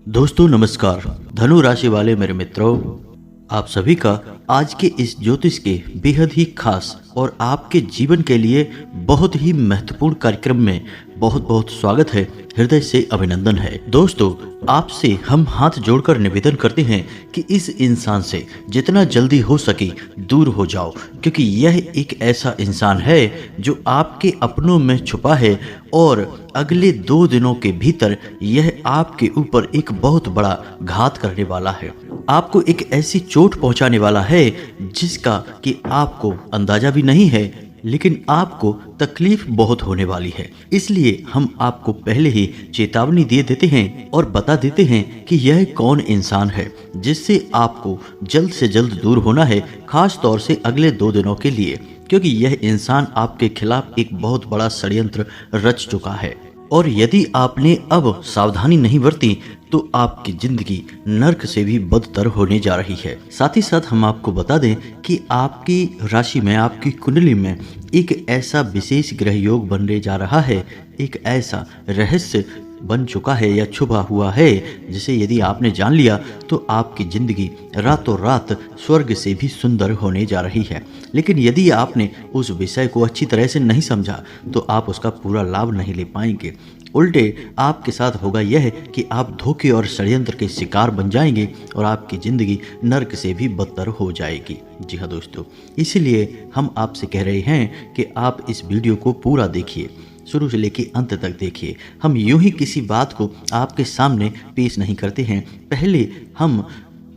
दोस्तों नमस्कार। धनु राशि वाले मेरे मित्रों, आप सभी का आज के इस ज्योतिष के बेहद ही खास और आपके जीवन के लिए बहुत ही महत्वपूर्ण कार्यक्रम में बहुत बहुत स्वागत है, हृदय से अभिनंदन है। दोस्तों, आपसे हम हाथ जोड़कर निवेदन करते हैं कि इस इंसान से जितना जल्दी हो सके दूर हो जाओ, क्योंकि यह एक ऐसा इंसान है जो आपके अपनों में छुपा है और अगले 2 दिनों के भीतर यह आपके ऊपर एक बहुत बड़ा घात करने वाला है। आपको एक ऐसी चोट पहुंचाने वाला है जिसका कि आपको अंदाजा भी नहीं है, लेकिन आपको तकलीफ बहुत होने वाली है। इसलिए हम आपको पहले ही चेतावनी दे देते हैं और बता देते हैं कि यह कौन इंसान है जिससे आपको जल्द से जल्द दूर होना है, खास तौर से अगले 2 दिनों के लिए, क्योंकि यह इंसान आपके खिलाफ एक बहुत बड़ा षड्यंत्र रच चुका है। और यदि आपने अब सावधानी नहीं बरती तो आपकी जिंदगी नर्क से भी बदतर होने जा रही है। साथ ही साथ हम आपको बता दें कि आपकी राशि में, आपकी कुंडली में एक ऐसा विशेष ग्रह योग बनने जा रहा है, एक ऐसा रहस्य बन चुका है या छुपा हुआ है जिसे यदि आपने जान लिया तो आपकी जिंदगी रातों रात स्वर्ग से भी सुंदर होने जा रही है। लेकिन यदि आपने उस विषय को अच्छी तरह से नहीं समझा तो आप उसका पूरा लाभ नहीं ले पाएंगे। उल्टे आपके साथ होगा यह कि आप धोखे और षड्यंत्र के शिकार बन जाएंगे और आपकी जिंदगी नर्क से भी बदतर हो जाएगी। जी हाँ दोस्तों, इसीलिए हम आपसे कह रहे हैं कि आप इस वीडियो को पूरा देखिए, शुरू से लेकर अंत तक देखिए। हम यूं ही किसी बात को आपके सामने पेश नहीं करते हैं, पहले हम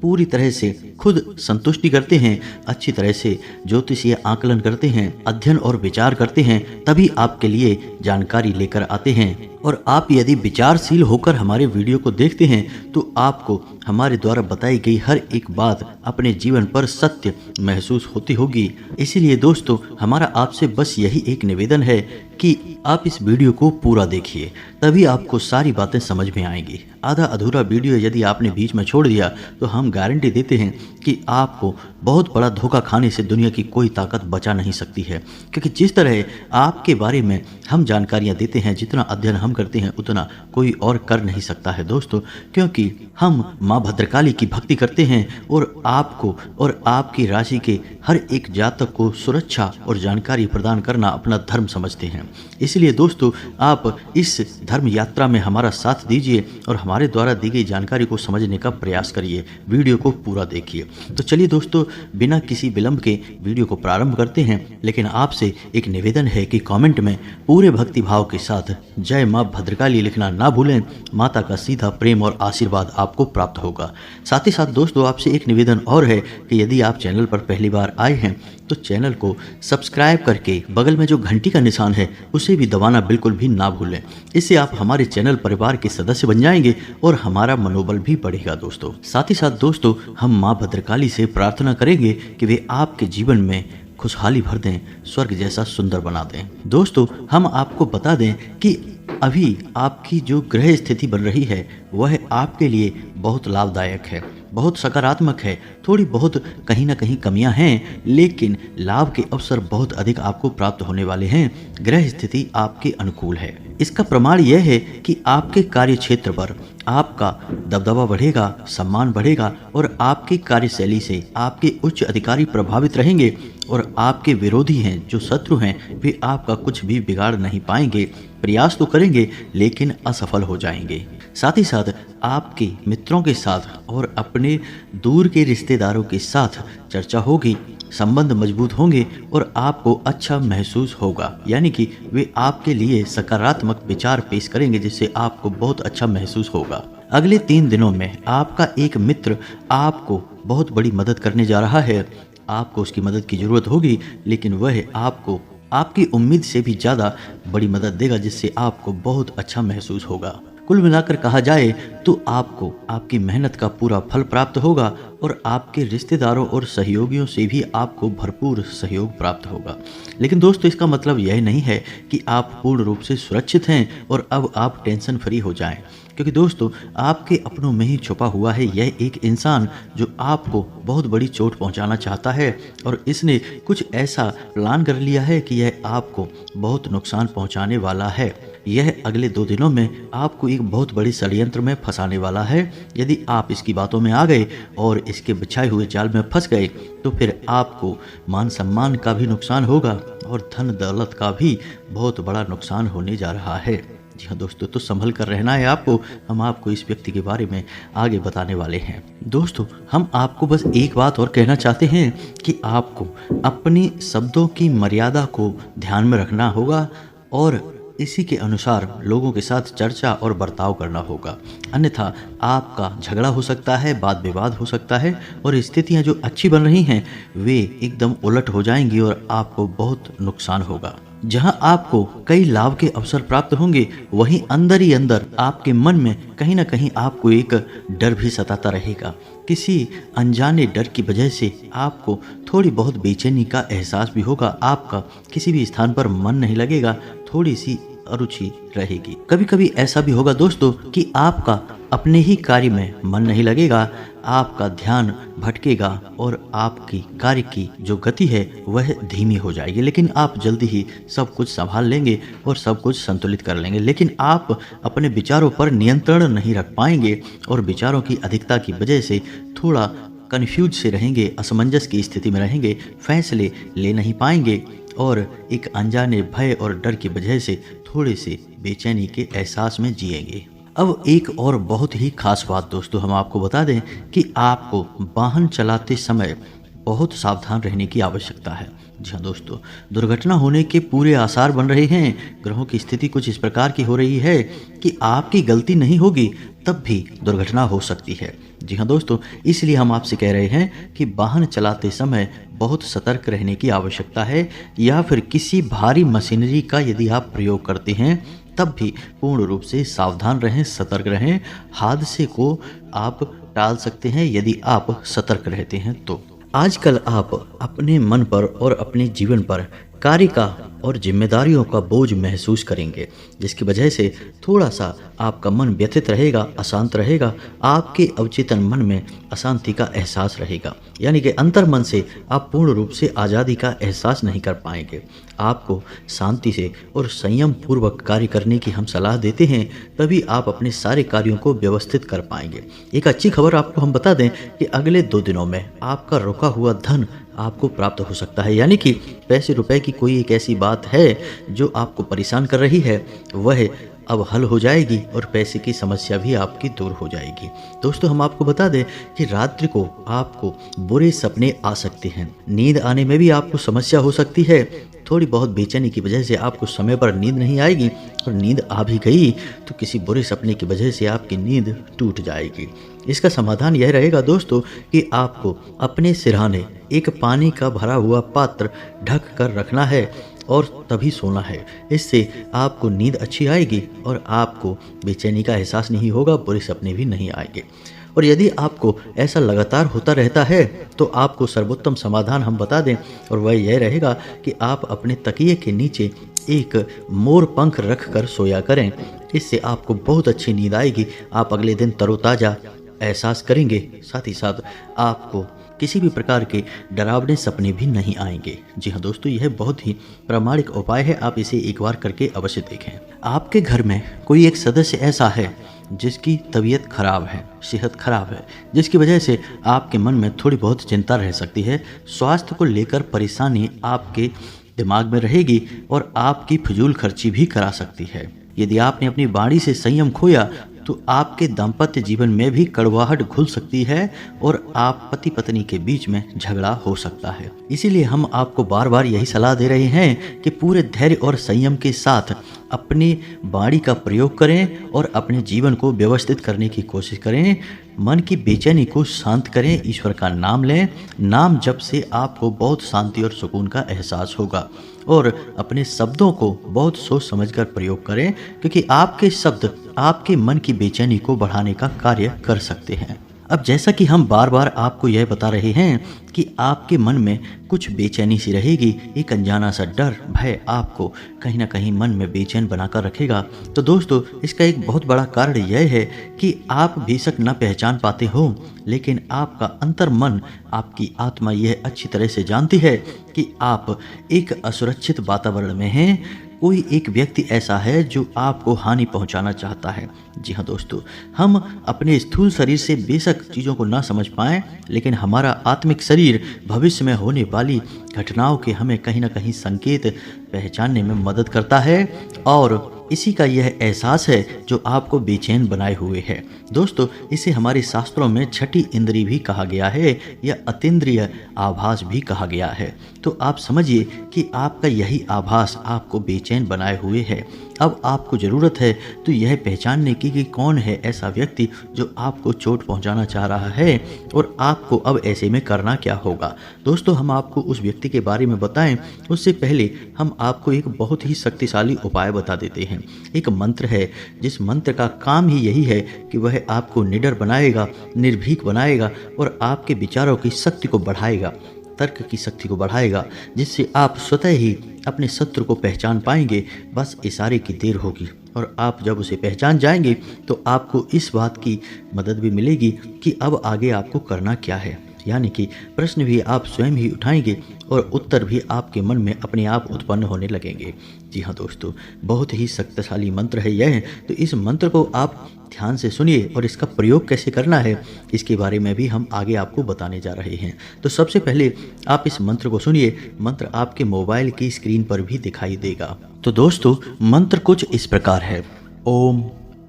पूरी तरह से खुद संतुष्टि करते हैं, अच्छी तरह से ज्योतिषीय आकलन करते हैं, अध्ययन और विचार करते हैं, तभी आपके लिए जानकारी लेकर आते हैं। और आप यदि विचारशील होकर हमारे वीडियो को देखते हैं तो आपको हमारे द्वारा बताई गई हर एक बात अपने जीवन पर सत्य महसूस होती होगी। इसीलिए दोस्तों, हमारा आपसे बस यही एक निवेदन है कि आप इस वीडियो को पूरा देखिए, तभी आपको सारी बातें समझ में आएंगी। आधा अधूरा वीडियो यदि आपने बीच में छोड़ दिया तो हम गारंटी देते हैं कि आपको बहुत बड़ा धोखा खाने से दुनिया की कोई ताकत बचा नहीं सकती है। क्योंकि जिस तरह आपके बारे में हम जानकारियां देते हैं, जितना अध्ययन हम करते हैं उतना कोई और कर नहीं सकता है दोस्तों, क्योंकि हम माँ भद्रकाली की भक्ति करते हैं और आपको और आपकी राशि के हर एक जातक को सुरक्षा और जानकारी प्रदान करना अपना धर्म समझते हैं। इसलिए दोस्तों, आप इस धर्म यात्रा में हमारा साथ दीजिए और हमारे द्वारा दी गई जानकारी को समझने का प्रयास करिए, वीडियो को पूरा देखिए। तो चलिए दोस्तों, बिना किसी विलंब के वीडियो को प्रारंभ करते हैं। लेकिन आपसे एक निवेदन है कि कमेंट में पूरे भक्ति भाव के साथ जय माँ भद्रकाली लिखना ना भूलें। माता का सीधा प्रेम और आशीर्वाद आपको प्राप्त होगा। साथ ही साथ दोस्तों, आपसे एक निवेदन और है कि यदि आप चैनल पर पहली बार आए हैं तो चैनल को सब्सक्राइब करके बगल में जो घंटी का निशान है उसे भी दबाना बिल्कुल भी ना भूलें। इससे आप हमारे चैनल परिवार के सदस्य बन जाएंगे और हमारा मनोबल भी बढ़ेगा दोस्तों। साथ ही साथ दोस्तों, हम माँ भद्रकाली से प्रार्थना करेंगे कि वे आपके जीवन में खुशहाली भर दें, स्वर्ग जैसा सुंदर बना दें। दोस्तों, हम आपको बता दें कि अभी आपकी जो ग्रह स्थिति बन रही है वह आपके लिए बहुत लाभदायक है, बहुत सकारात्मक है। थोड़ी बहुत कहीं ना कहीं कमियां हैं, लेकिन लाभ के अवसर बहुत अधिक आपको प्राप्त होने वाले हैं। ग्रह स्थिति आपके अनुकूल है। इसका प्रमाण यह है कि आपके कार्य क्षेत्र पर आपका दबदबा बढ़ेगा, सम्मान बढ़ेगा और आपकी कार्यशैली से आपके उच्च अधिकारी प्रभावित रहेंगे और आपके विरोधी हैं, जो शत्रु हैं, वे आपका कुछ भी बिगाड़ नहीं पाएंगे। प्रयास तो करेंगे लेकिन असफल हो जाएंगे। साथ ही साथ आपके मित्रों के साथ और अपने दूर के रिश्तेदारों के साथ चर्चा होगी, संबंध मजबूत होंगे और आपको अच्छा महसूस होगा। यानी कि वे आपके लिए सकारात्मक विचार पेश करेंगे जिससे आपको बहुत अच्छा महसूस होगा। अगले 3 दिनों में आपका एक मित्र आपको बहुत बड़ी मदद करने जा रहा है। आपको उसकी मदद की जरूरत होगी, लेकिन वह आपको आपकी उम्मीद से भी ज़्यादा बड़ी मदद देगा जिससे आपको बहुत अच्छा महसूस होगा। कुल मिलाकर कहा जाए तो आपको आपकी मेहनत का पूरा फल प्राप्त होगा और आपके रिश्तेदारों और सहयोगियों से भी आपको भरपूर सहयोग प्राप्त होगा। लेकिन दोस्तों, इसका मतलब यह नहीं है कि आप पूर्ण रूप से सुरक्षित हैं और अब आप टेंशन फ्री हो जाएं, क्योंकि दोस्तों, आपके अपनों में ही छुपा हुआ है यह एक इंसान जो आपको बहुत बड़ी चोट पहुंचाना चाहता है और इसने कुछ ऐसा प्लान कर लिया है कि यह आपको बहुत नुकसान पहुंचाने वाला है। यह अगले 2 दिनों में आपको एक बहुत बड़ी षड्यंत्र में फंसाने वाला है। यदि आप इसकी बातों में आ गए और इसके बिछाए हुए जाल में फंस गए तो फिर आपको मान सम्मान का भी नुकसान होगा और धन दौलत का भी बहुत बड़ा नुकसान होने जा रहा है। जी हाँ दोस्तों, तो संभल कर रहना है आपको। हम आपको इस व्यक्ति के बारे में आगे बताने वाले हैं। दोस्तों, हम आपको बस एक बात और कहना चाहते हैं कि आपको अपनी शब्दों की मर्यादा को ध्यान में रखना होगा और इसी के अनुसार लोगों के साथ चर्चा और बर्ताव करना होगा। अन्यथा आपका झगड़ा हो सकता है, वाद विवाद हो सकता है और स्थितियां जो अच्छी बन रही हैं वे एकदम उलट हो जाएंगी और आपको बहुत नुकसान होगा। जहां आपको कई लाभ के अवसर प्राप्त होंगे, वहीं अंदर ही अंदर आपके मन में कहीं ना कहीं आपको एक डर भी सताता रहेगा। किसी अनजाने डर की वजह से आपको थोड़ी बहुत बेचैनी का एहसास भी होगा। आपका किसी भी स्थान पर मन नहीं लगेगा, थोड़ी सी अरुचि रहेगी। कभी कभी ऐसा भी होगा दोस्तों कि आपका अपने ही कार्य में मन नहीं लगेगा, आपका ध्यान भटकेगा और आपकी कार्य की जो गति है वह धीमी हो जाएगी। लेकिन आप जल्दी ही सब कुछ संभाल लेंगे और सब कुछ संतुलित कर लेंगे। लेकिन आप अपने विचारों पर नियंत्रण नहीं रख पाएंगे और विचारों की अधिकता की वजह से थोड़ा कन्फ्यूज से रहेंगे, असमंजस की स्थिति में रहेंगे, फैसले ले नहीं पाएंगे और एक अनजाने भय और डर की वजह से थोड़े से बेचैनी के एहसास में जिएंगे। अब एक और बहुत ही खास बात दोस्तों हम आपको बता दें कि आपको वाहन चलाते समय बहुत सावधान रहने की आवश्यकता है। जी हाँ दोस्तों, दुर्घटना होने के पूरे आसार बन रहे हैं। ग्रहों की स्थिति कुछ इस प्रकार की हो रही है कि आपकी गलती नहीं होगी तब भी दुर्घटना हो सकती है। जी हाँ दोस्तों, इसलिए हम आपसे कह रहे हैं कि वाहन चलाते समय बहुत सतर्क रहने की आवश्यकता है। या फिर किसी भारी मशीनरी का यदि आप प्रयोग करते हैं तब भी पूर्ण रूप से सावधान रहें, सतर्क रहें। हादसे को आप टाल सकते हैं यदि आप सतर्क रहते हैं तो। आजकल आप अपने मन पर और अपने जीवन पर कार्य का और जिम्मेदारियों का बोझ महसूस करेंगे, जिसकी वजह से थोड़ा सा आपका मन व्यथित रहेगा, अशांत रहेगा। आपके अवचेतन मन में अशांति का एहसास रहेगा, यानी कि अंतर मन से आप पूर्ण रूप से आज़ादी का एहसास नहीं कर पाएंगे। आपको शांति से और संयम पूर्वक कार्य करने की हम सलाह देते हैं, तभी आप अपने सारे कार्यों को व्यवस्थित कर पाएंगे। एक अच्छी खबर आपको हम बता दें कि अगले 2 दिनों में आपका रुका हुआ धन आपको प्राप्त हो सकता है। यानी कि पैसे रुपए की कोई एक ऐसी बात है जो आपको परेशान कर रही है, वह अब हल हो जाएगी और पैसे की समस्या भी आपकी दूर हो जाएगी। दोस्तों, हम आपको बता दें कि रात्रि को आपको बुरे सपने आ सकते हैं। नींद आने में भी आपको समस्या हो सकती है। थोड़ी बहुत बेचैनी की वजह से आपको समय पर नींद नहीं आएगी और नींद आ भी गई तो किसी बुरे सपने की वजह से आपकी नींद टूट जाएगी। इसका समाधान यह रहेगा दोस्तों कि आपको अपने सिरहाने एक पानी का भरा हुआ पात्र ढक कर रखना है और तभी सोना है। इससे आपको नींद अच्छी आएगी और आपको बेचैनी का एहसास नहीं होगा, बुरे सपने भी नहीं आएंगे। और यदि आपको ऐसा लगातार होता रहता है तो आपको सर्वोत्तम समाधान हम बता दें और वह यह रहेगा कि आप अपने तकिए के नीचे एक मोर पंख रख कर सोया करें। इससे आपको बहुत अच्छी नींद आएगी। आप अगले दिन तरोताज़ा एहसास करेंगे, साथ ही साथ आपको किसी भी प्रकार के डरावने सपने भी नहीं आएंगे। जी हाँ दोस्तों, यह बहुत ही प्रामाणिक उपाय है, आप इसे एक बार करके अवश्य देखें। आपके घर में कोई एक सदस्य ऐसा है जिसकी तबीयत खराब है, सेहत खराब है, जिसकी वजह से आपके मन में थोड़ी बहुत चिंता रह सकती है। स्वास्थ्य को लेकर परेशानी आपके दिमाग में रहेगी और आपकी फिजूल खर्ची भी करा सकती है। यदि आपने अपनी वाणी से संयम खोया तो आपके दाम्पत्य जीवन में भी कड़वाहट घुल सकती है और आप पति पत्नी के बीच में झगड़ा हो सकता है। इसीलिए हम आपको बार बार यही सलाह दे रहे हैं कि पूरे धैर्य और संयम के साथ अपनी वाणी का प्रयोग करें और अपने जीवन को व्यवस्थित करने की कोशिश करें। मन की बेचैनी को शांत करें, ईश्वर का नाम लें। नाम जप से आपको बहुत शांति और सुकून का एहसास होगा और अपने शब्दों को बहुत सोच समझकर प्रयोग करें, क्योंकि आपके शब्द आपके मन की बेचैनी को बढ़ाने का कार्य कर सकते हैं। अब जैसा कि हम बार बार आपको यह बता रहे हैं कि आपके मन में कुछ बेचैनी सी रहेगी, एक अनजाना सा डर, भय आपको कहीं ना कहीं मन में बेचैन बनाकर रखेगा। तो दोस्तों, इसका एक बहुत बड़ा कारण यह है कि आप बेशक न पहचान पाते हो, लेकिन आपका अंतर मन, आपकी आत्मा यह अच्छी तरह से जानती है कि आप एक असुरक्षित वातावरण में हैं। कोई एक व्यक्ति ऐसा है जो आपको हानि पहुंचाना चाहता है। जी हाँ दोस्तों, हम अपने स्थूल शरीर से बेशक चीज़ों को ना समझ पाएं, लेकिन हमारा आत्मिक शरीर भविष्य में होने वाली घटनाओं के हमें कहीं ना कहीं संकेत पहचानने में मदद करता है, और इसी का यह एहसास है जो आपको बेचैन बनाए हुए है। दोस्तों, इसे हमारे शास्त्रों में छठी इंद्री भी कहा गया है या अतीन्द्रिय आभास भी कहा गया है। तो आप समझिए कि आपका यही आभास आपको बेचैन बनाए हुए है। अब आपको ज़रूरत है तो यह पहचानने की कि कौन है ऐसा व्यक्ति जो आपको चोट पहुंचाना चाह रहा है और आपको अब ऐसे में करना क्या होगा। दोस्तों, हम आपको उस व्यक्ति के बारे में बताएं उससे पहले हम आपको एक बहुत ही शक्तिशाली उपाय बता देते हैं। एक मंत्र है जिस मंत्र का काम ही यही है कि वह आपको निडर बनाएगा, निर्भीक बनाएगा और आपके विचारों की शक्ति को बढ़ाएगा, तर्क की शक्ति को बढ़ाएगा, जिससे आप स्वतः ही अपने शत्रु को पहचान पाएंगे। बस इशारे की देर होगी और आप जब उसे पहचान जाएंगे तो आपको इस बात की मदद भी मिलेगी कि अब आगे आपको करना क्या है। यानी कि प्रश्न भी आप स्वयं ही उठाएंगे और उत्तर भी आपके मन में अपने आप उत्पन्न होने लगेंगे। जी हाँ दोस्तों, बहुत ही शक्तिशाली मंत्र है यह। तो इस मंत्र को आप ध्यान से सुनिए और इसका प्रयोग कैसे करना है इसके बारे में भी हम आगे आपको बताने जा रहे हैं। तो सबसे पहले आप इस मंत्र को सुनिए। मंत्र आपके मोबाइल की स्क्रीन पर भी दिखाई देगा। तो दोस्तों, मंत्र कुछ इस प्रकार है। ओम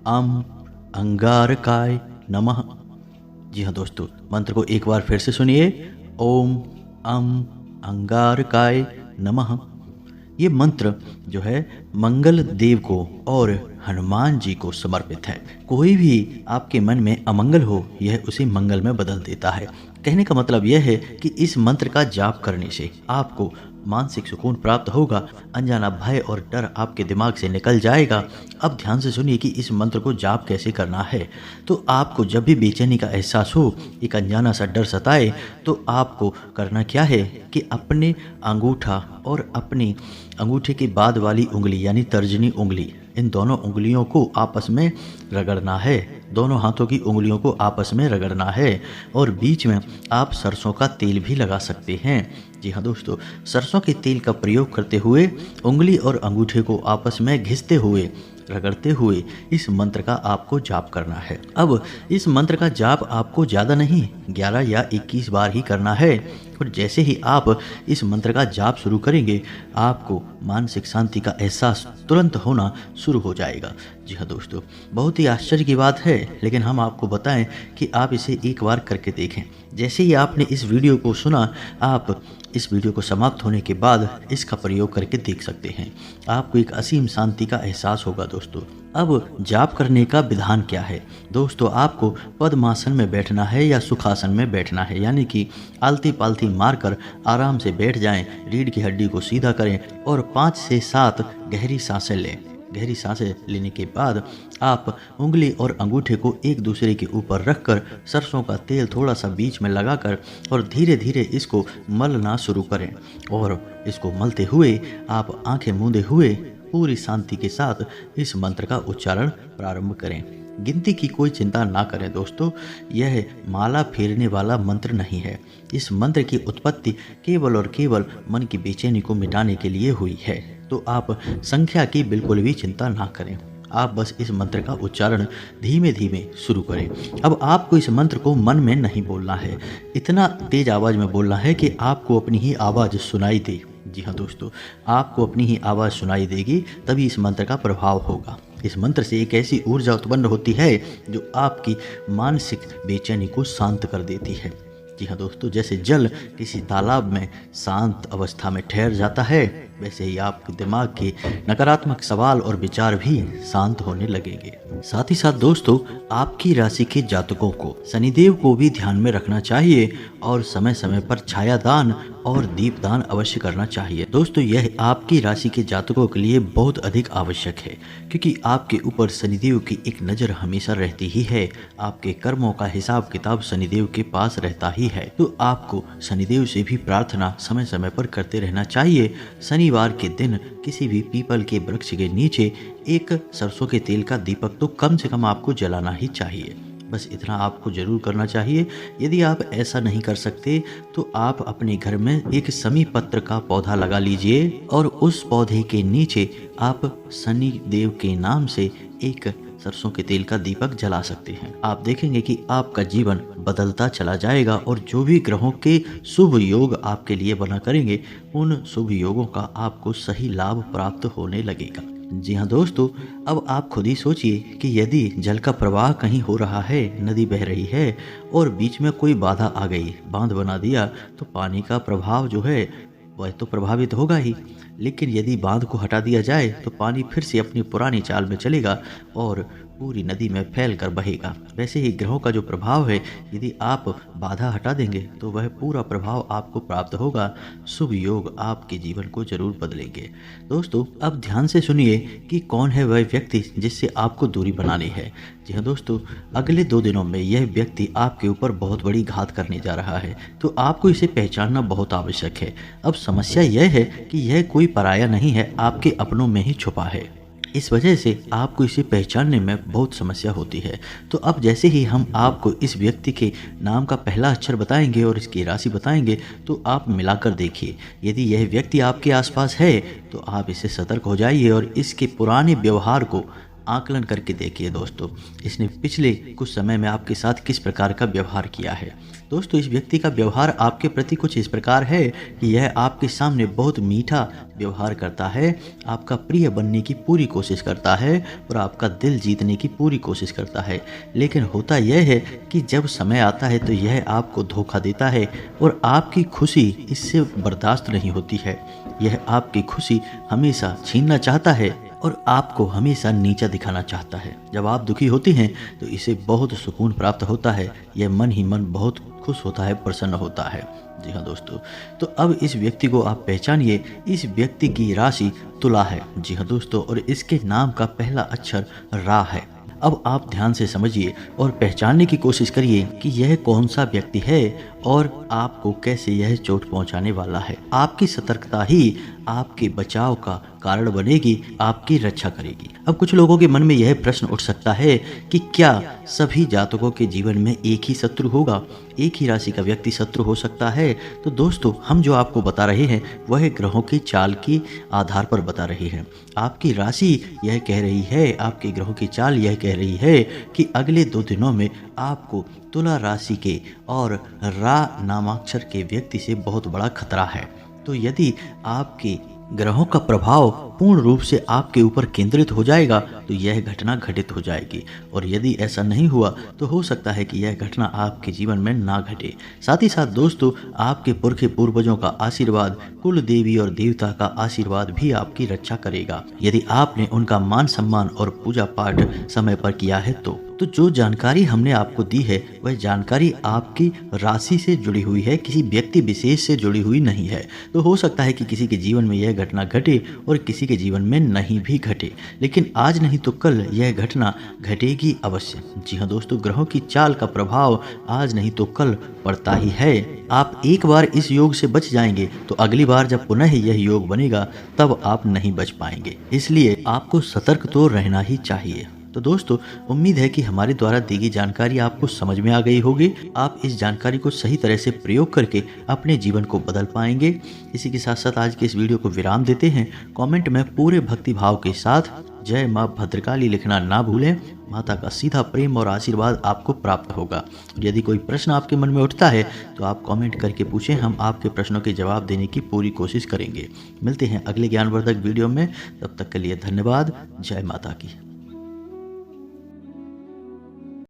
अम अंगारकाय नमः। जी हाँ दोस्तों, मंत्र को एक बार फिर से सुनिए। ओम अम अंगारकाय नमः। ये मंत्र जो है मंगल देव को और हनुमान जी को समर्पित है। कोई भी आपके मन में अमंगल हो, यह उसे मंगल में बदल देता है। कहने का मतलब यह है कि इस मंत्र का जाप करने से आपको मानसिक सुकून प्राप्त होगा, अनजाना भय और डर आपके दिमाग से निकल जाएगा। अब ध्यान से सुनिए कि इस मंत्र को जाप कैसे करना है। तो आपको जब भी बेचैनी का एहसास हो, एक अनजाना सा डर सताए, तो आपको करना क्या है कि अपने अंगूठा और अपने अंगूठे के बाद वाली उंगली यानी तर्जनी उंगली, इन दोनों उंगलियों को आपस में रगड़ना है। दोनों हाथों की उंगलियों को आपस में रगड़ना है और बीच में आप सरसों का तेल भी लगा सकते हैं। जी हाँ दोस्तों, सरसों के तेल का प्रयोग करते हुए उंगली और अंगूठे को आपस में घिसते हुए, रगड़ते हुए इस मंत्र का आपको जाप करना है। अब इस मंत्र का जाप आपको ज़्यादा नहीं 11 या 21 बार ही करना है और जैसे ही आप इस मंत्र का जाप शुरू करेंगे, आपको मानसिक शांति का एहसास तुरंत होना शुरू हो जाएगा। जी हाँ दोस्तों, बहुत ही आश्चर्य की बात है, लेकिन हम आपको बताएं कि आप इसे एक बार करके देखें। जैसे ही आपने इस वीडियो को सुना, आप इस वीडियो को समाप्त होने के बाद इसका प्रयोग करके देख सकते हैं। आपको एक असीम शांति का एहसास होगा। दोस्तों, अब जाप करने का विधान क्या है। दोस्तों, आपको पद्मासन में बैठना है या सुखासन में बैठना है, यानी कि आलती पालती मारकर आराम से बैठ जाएं, रीढ़ की हड्डी को सीधा करें और 5 से 7 गहरी सांसें लें। गहरी सांसें लेने के बाद आप उंगली और अंगूठे को एक दूसरे के ऊपर रखकर सरसों का तेल थोड़ा सा बीच में लगाकर और धीरे धीरे इसको मलना शुरू करें और इसको मलते हुए आप आंखें मूंदे हुए पूरी शांति के साथ इस मंत्र का उच्चारण प्रारंभ करें। गिनती की कोई चिंता ना करें दोस्तों, यह माला फेरने वाला मंत्र नहीं है। इस मंत्र की उत्पत्ति केवल और केवल मन की बेचैनी को मिटाने के लिए हुई है। तो आप संख्या की बिल्कुल भी चिंता ना करें, आप बस इस मंत्र का उच्चारण धीमे धीमे शुरू करें। अब आपको इस मंत्र को मन में नहीं बोलना है, इतना तेज आवाज़ में बोलना है कि आपको अपनी ही आवाज़ सुनाई दे। जी हाँ दोस्तों, आपको अपनी ही आवाज़ सुनाई देगी, तभी इस मंत्र का प्रभाव होगा। इस मंत्र से एक ऐसी ऊर्जा उत्पन्न होती है जो आपकी मानसिक बेचैनी को शांत कर देती है। जी हाँ दोस्तों, जैसे जल किसी तालाब में शांत अवस्था में ठहर जाता है, वैसे ही आपके दिमाग के नकारात्मक सवाल और विचार भी शांत होने लगेंगे। साथ ही साथ दोस्तों, आपकी राशि के जातकों को शनिदेव को भी ध्यान में रखना चाहिए और समय समय पर छाया दान और दीपदान अवश्य करना चाहिए। दोस्तों, यह आपकी राशि के जातकों के लिए बहुत अधिक आवश्यक है, क्योंकि आपके ऊपर शनिदेव की एक नज़र हमेशा रहती ही है। आपके कर्मों का हिसाब किताब शनिदेव के पास रहता ही है, तो आपको शनिदेव से भी प्रार्थना समय समय पर करते रहना चाहिए। शनिवार के दिन किसी भी पीपल के वृक्ष के नीचे एक सरसों के तेल का दीपक तो कम से कम आपको जलाना ही चाहिए। बस इतना आपको ज़रूर करना चाहिए। यदि आप ऐसा नहीं कर सकते तो आप अपने घर में एक शमी पत्र का पौधा लगा लीजिए और उस पौधे के नीचे आप शनि देव के नाम से एक सरसों के तेल का दीपक जला सकते हैं। आप देखेंगे कि आपका जीवन बदलता चला जाएगा और जो भी ग्रहों के शुभ योग आपके लिए बना करेंगे उन शुभ योगों का आपको सही लाभ प्राप्त होने लगेगा। जी हाँ दोस्तों, अब आप खुद ही सोचिए कि यदि जल का प्रवाह कहीं हो रहा है, नदी बह रही है और बीच में कोई बाधा आ गई, बांध बना दिया, तो पानी का प्रभाव जो है वह तो प्रभावित होगा ही, लेकिन यदि बांध को हटा दिया जाए तो पानी फिर से अपनी पुरानी चाल में चलेगा और पूरी नदी में फैल कर बहेगा। वैसे ही ग्रहों का जो प्रभाव है, यदि आप बाधा हटा देंगे तो वह पूरा प्रभाव आपको प्राप्त होगा। शुभ योग आपके जीवन को जरूर बदलेंगे। दोस्तों, अब ध्यान से सुनिए कि कौन है वह व्यक्ति जिससे आपको दूरी बनानी है। जी हाँ दोस्तों, अगले 2 दिनों में यह व्यक्ति आपके ऊपर बहुत बड़ी घात करने जा रहा है, तो आपको इसे पहचानना बहुत आवश्यक है। अब समस्या यह है कि यह कोई पराया नहीं है, आपके अपनों में ही छुपा है। इस वजह से आपको इसे पहचानने में बहुत समस्या होती है। तो अब जैसे ही हम आपको इस व्यक्ति के नाम का पहला अक्षर बताएंगे और इसकी राशि बताएंगे, तो आप मिलाकर देखिए। यदि यह व्यक्ति आपके आसपास है तो आप इससे सतर्क हो जाइए और इसके पुराने व्यवहार को आकलन करके देखिए। दोस्तों, इसने पिछले कुछ समय में आपके साथ किस प्रकार का व्यवहार किया है। दोस्तों, इस व्यक्ति का व्यवहार आपके प्रति कुछ इस प्रकार है कि यह आपके सामने बहुत मीठा व्यवहार करता है, आपका प्रिय बनने की पूरी कोशिश करता है और आपका दिल जीतने की पूरी कोशिश करता है। लेकिन होता यह है कि जब समय आता है तो यह आपको धोखा देता है और आपकी खुशी इससे बर्दाश्त नहीं होती है। यह आपकी खुशी हमेशा छीनना चाहता है और आपको हमेशा नीचा दिखाना चाहता है। जब आप दुखी होती हैं तो इसे बहुत सुकून प्राप्त होता है। यह मन ही मन बहुत खुश होता है, प्रसन्न होता है। जी हाँ दोस्तों, तो अब इस व्यक्ति को आप पहचानिए। इस व्यक्ति की राशि तुला है। जी हाँ दोस्तों, और इसके नाम का पहला अक्षर रा है। अब आप ध्यान से समझिए और पहचानने की कोशिश करिए कि यह कौन सा व्यक्ति है और आपको कैसे यह चोट पहुंचाने वाला है। आपकी सतर्कता ही आपके बचाव का कारण बनेगी, आपकी रक्षा करेगी। अब कुछ लोगों के मन में यह प्रश्न उठ सकता है कि क्या सभी जातकों के जीवन में एक ही शत्रु होगा, एक ही राशि का व्यक्ति शत्रु हो सकता है? तो दोस्तों, हम जो आपको बता रहे हैं वह ग्रहों की चाल के आधार पर बता रहे हैं। आपकी राशि यह कह रही है, आपके ग्रहों की चाल यह कह रही है कि अगले 2 दिनों में आपको तुला राशि के और रा नामाक्षर के व्यक्ति से बहुत बड़ा खतरा है। तो यदि आपके ग्रहों का प्रभाव पूर्ण रूप से आपके ऊपर केंद्रित हो जाएगा तो यह घटना घटित हो जाएगी, और यदि ऐसा नहीं हुआ तो हो सकता है कि यह घटना आपके जीवन में ना घटे। साथ ही साथ दोस्तों, आपके पुरखे पूर्वजों का आशीर्वाद, कुल देवी और देवता का आशीर्वाद भी आपकी रक्षा करेगा यदि आपने उनका मान सम्मान और पूजा पाठ समय पर किया है। तो जो जानकारी हमने आपको दी है वह जानकारी आपकी राशि से जुड़ी हुई है, किसी व्यक्ति विशेष से जुड़ी हुई नहीं है। तो हो सकता है कि किसी के जीवन में यह घटना घटे और किसी के जीवन में नहीं भी घटे, लेकिन आज नहीं तो कल यह घटना घटेगी अवश्य। जी हाँ दोस्तों, ग्रहों की चाल का प्रभाव आज नहीं तो कल पड़ता ही है। आप एक बार इस योग से बच जाएंगे तो अगली बार जब पुनः यह योग बनेगा तब आप नहीं बच पाएंगे। इसलिए आपको सतर्क तो रहना ही चाहिए। तो दोस्तों, उम्मीद है कि हमारे द्वारा दी गई जानकारी आपको समझ में आ गई होगी। आप इस जानकारी को सही तरह से प्रयोग करके अपने जीवन को बदल पाएंगे। इसी के साथ साथ आज के इस वीडियो को विराम देते हैं। कमेंट में पूरे भक्ति भाव के साथ जय माँ भद्रकाली लिखना ना भूलें। माता का सीधा प्रेम और आशीर्वाद आपको प्राप्त होगा। यदि कोई प्रश्न आपके मन में उठता है तो आप कमेंट करके पूछें, हम आपके प्रश्नों के जवाब देने की पूरी कोशिश करेंगे। मिलते हैं अगले ज्ञानवर्धक वीडियो में, तब तक के लिए धन्यवाद। जय माता की।